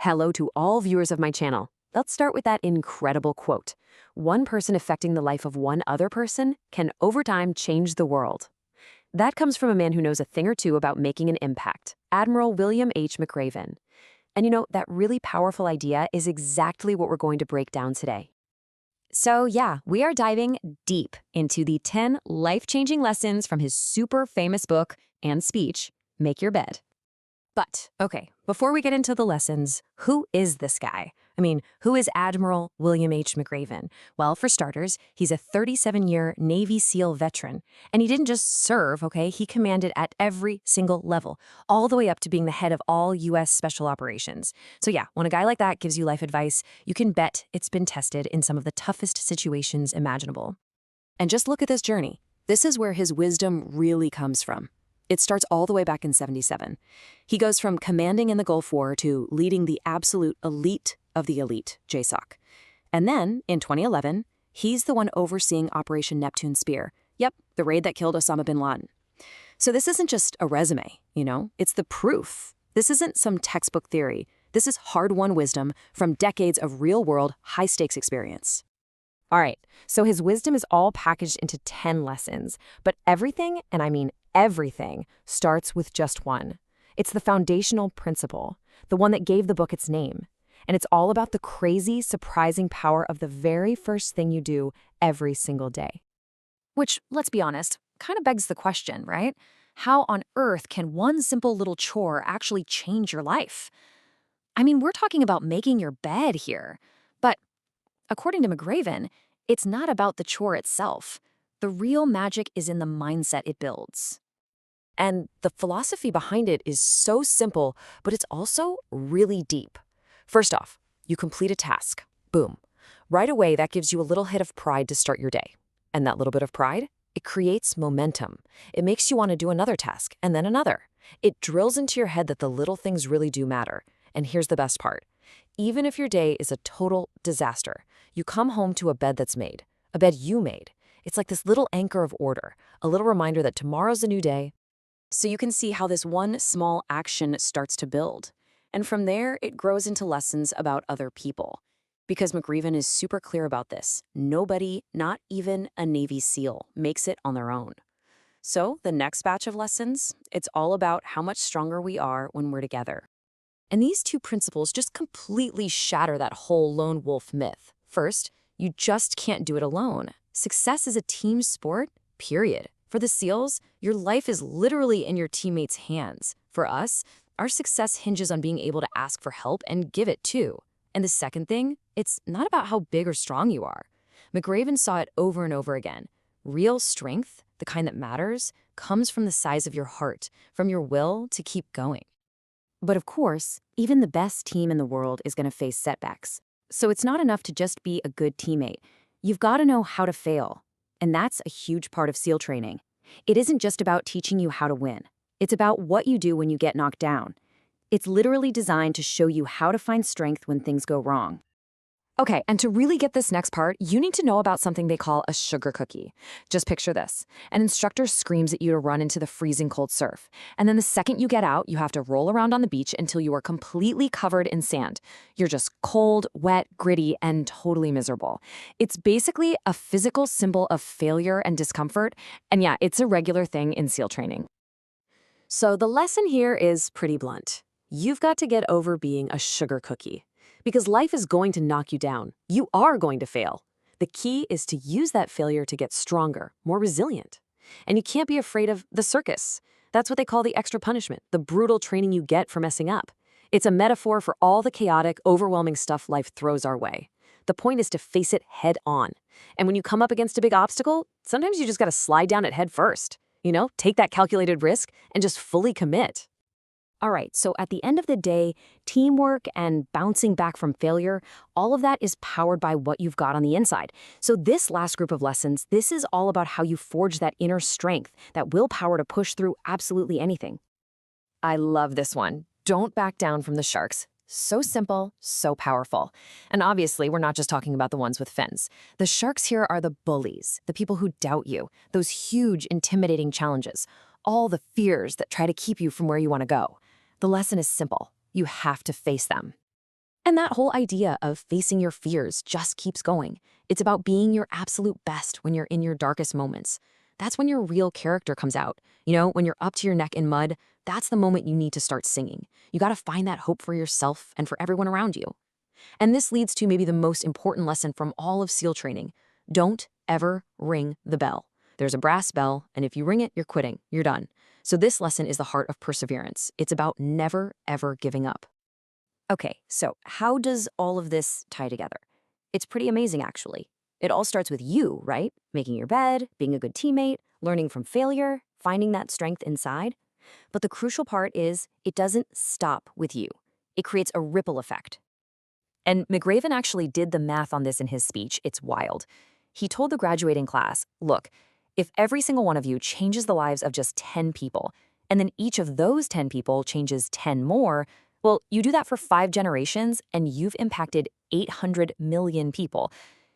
Hello to all viewers of my channel. Let's start with that incredible quote. One person affecting the life of one other person can over time change the world. That comes from a man who knows a thing or two about making an impact, Admiral William H. McRaven. And you know, that really powerful idea is exactly what we're going to break down today. So yeah, we are diving deep into the 10 life-changing lessons from his super famous book and speech, Make Your Bed. But, okay, before we get into the lessons, who is this guy? I mean, who is Admiral William H. McRaven? Well, for starters, he's a 37-year Navy SEAL veteran. And he didn't just serve, okay? He commanded at every single level, all the way up to being the head of all U.S. Special Operations. So yeah, when a guy like that gives you life advice, you can bet it's been tested in some of the toughest situations imaginable. And just look at this journey. This is where his wisdom really comes from. It starts all the way back in '77. He goes from commanding in the Gulf War to leading the absolute elite of the elite, JSOC. And then, in 2011, he's the one overseeing Operation Neptune Spear. Yep, the raid that killed Osama bin Laden. So this isn't just a resume, you know? It's the proof. This isn't some textbook theory. This is hard-won wisdom from decades of real-world, high-stakes experience. All right, so his wisdom is all packaged into 10 lessons, but everything, and I mean everything, starts with just one. It's the foundational principle, the one that gave the book its name. And it's all about the crazy, surprising power of the very first thing you do every single day. Which, let's be honest, kind of begs the question, right? How on earth can one simple little chore actually change your life? I mean, we're talking about making your bed here. But according to McRaven, it's not about the chore itself. The real magic is in the mindset it builds. And the philosophy behind it is so simple, but it's also really deep. First off, you complete a task. Boom. Right away, that gives you a little hit of pride to start your day. And that little bit of pride, it creates momentum. It makes you want to do another task, and then another. It drills into your head that the little things really do matter. And here's the best part. Even if your day is a total disaster, you come home to a bed that's made, a bed you made. It's like this little anchor of order, a little reminder that tomorrow's a new day. So you can see how this one small action starts to build. And from there, it grows into lessons about other people. Because McRaven is super clear about this. Nobody, not even a Navy SEAL, makes it on their own. So the next batch of lessons, it's all about how much stronger we are when we're together. And these two principles just completely shatter that whole lone wolf myth. First, you just can't do it alone. Success is a team sport, period. For the SEALs, your life is literally in your teammates' hands. For us, our success hinges on being able to ask for help and give it too. And the second thing, it's not about how big or strong you are. McRaven saw it over and over again. Real strength, the kind that matters, comes from the size of your heart, from your will to keep going. But of course, even the best team in the world is going to face setbacks. So it's not enough to just be a good teammate. You've got to know how to fail. And that's a huge part of SEAL training. It isn't just about teaching you how to win. It's about what you do when you get knocked down. It's literally designed to show you how to find strength when things go wrong. Okay, and to really get this next part, you need to know about something they call a sugar cookie. Just picture this. An instructor screams at you to run into the freezing cold surf. And then the second you get out, you have to roll around on the beach until you are completely covered in sand. You're just cold, wet, gritty, and totally miserable. It's basically a physical symbol of failure and discomfort. And yeah, it's a regular thing in SEAL training. So the lesson here is pretty blunt. You've got to get over being a sugar cookie. Because life is going to knock you down. You are going to fail. The key is to use that failure to get stronger, more resilient. And you can't be afraid of the circus. That's what they call the extra punishment, the brutal training you get for messing up. It's a metaphor for all the chaotic, overwhelming stuff life throws our way. The point is to face it head on. And when you come up against a big obstacle, sometimes you just got to slide down it head first. You know, take that calculated risk and just fully commit. All right, so at the end of the day, teamwork and bouncing back from failure, all of that is powered by what you've got on the inside. So this last group of lessons, this is all about how you forge that inner strength, that willpower to push through absolutely anything. I love this one. Don't back down from the sharks. So simple, so powerful. And obviously, we're not just talking about the ones with fins. The sharks here are the bullies, the people who doubt you, those huge, intimidating challenges, all the fears that try to keep you from where you want to go. The lesson is simple. You have to face them. And that whole idea of facing your fears just keeps going. It's about being your absolute best when you're in your darkest moments. That's when your real character comes out. When you're up to your neck in mud, that's the moment you need to start singing. You got to find that hope for yourself and for everyone around you. And this leads to maybe the most important lesson from all of SEAL training. Don't ever ring the bell. There's a brass bell, and if you ring it, you're quitting. You're done. So this lesson is the heart of perseverance. It's about never, ever giving up. Okay, so how does all of this tie together? It's pretty amazing, actually. It all starts with you, right? Making your bed, being a good teammate, learning from failure, finding that strength inside. But the crucial part is it doesn't stop with you. It creates a ripple effect. And McRaven actually did the math on this in his speech. It's wild. He told the graduating class, look, if every single one of you changes the lives of just 10 people, and then each of those 10 people changes 10 more, well, you do that for 5 generations, and you've impacted 800 million people.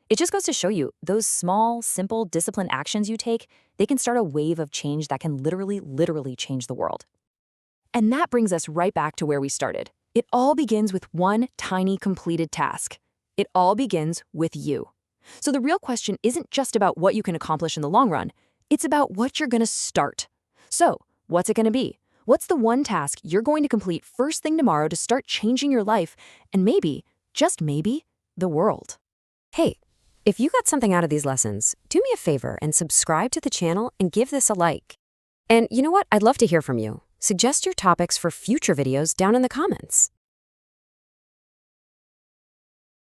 It just goes to show you, those small, simple, disciplined actions you take, they can start a wave of change that can literally change the world. And that brings us right back to where we started. It all begins with one tiny completed task. It all begins with you. So the real question isn't just about what you can accomplish in the long run. It's about what you're going to start. So, what's it going to be? What's the one task you're going to complete first thing tomorrow to start changing your life and maybe, just maybe, the world? Hey, if you got something out of these lessons, do me a favor and subscribe to the channel and give this a like. And you know what? I'd love to hear from you. Suggest your topics for future videos down in the comments.